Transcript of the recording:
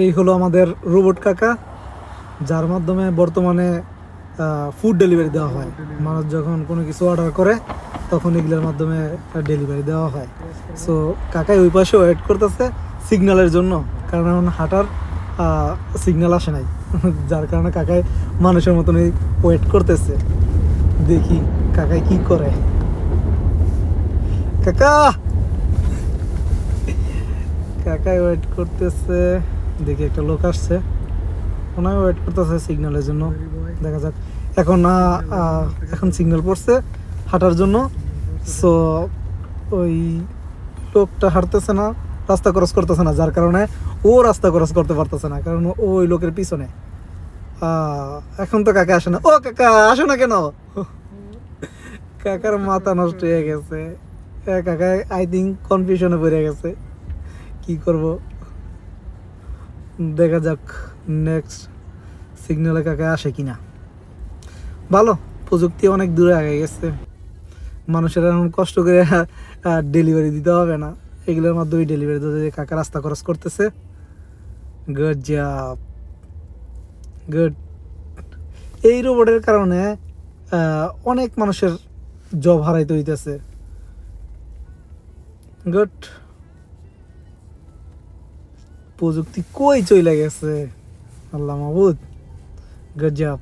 এই হলো আমাদের রোবট কাকা, যার মাধ্যমে বর্তমানে ফুড ডেলিভারি দেওয়া হয়। মানুষ যখন কোনো কিছু অর্ডার করে তখন এগুলোর মাধ্যমে ডেলিভারি দেওয়া হয়। সো কাকাই ওই পাশে ওয়েট করতেছে সিগন্যালের জন্য, কারণ এখন হাঁটার সিগন্যাল আসে নাই যার কারণে কাকাই মানুষের মতনই ওয়েট করতেছে। দেখি কাকাই কি করে। কাকা, কাকাই ওয়েট করতেছে। দেখি একটা লোক আসছে, ওনাকে ওয়েট করতেছে সিগন্যালের জন্য। দেখা যাক। এখন এখন সিগন্যাল পড়ছে হাঁটার জন্য। সো ওই লোকটা হাঁটতেছে না, রাস্তা ক্রস করতেছে না, যার কারণে ও রাস্তা ক্রস করতে পারতেছে না, কারণ ও ওই লোকের পিছনে। এখন তো কাকা আসে না। ও কাকা আসো না কেন? কাকার মাথা নষ্ট হয়ে গেছে। কাকা আই থিঙ্ক কনফিউশনে পড়ে গেছে, কি করব। দেখা যাক নেক্সট সিগন্যালে কাকা আসে কিনা। ভালো, প্রযুক্তি অনেক দূরে আগে গেছে। মানুষের এখন কষ্ট করে ডেলিভারি দিতে হবে না, এগুলোর মাধ্যমে ডেলিভারি দিতে। কাকা রাস্তা ক্রস করতেছে। Good job, good. এই রোবটের কারণে অনেক মানুষের জব হারাইতে হইতেছে। গুড। প্রযুক্তি কই চলে গেছে, আল্লাহ মাহবুদ, গুড জব।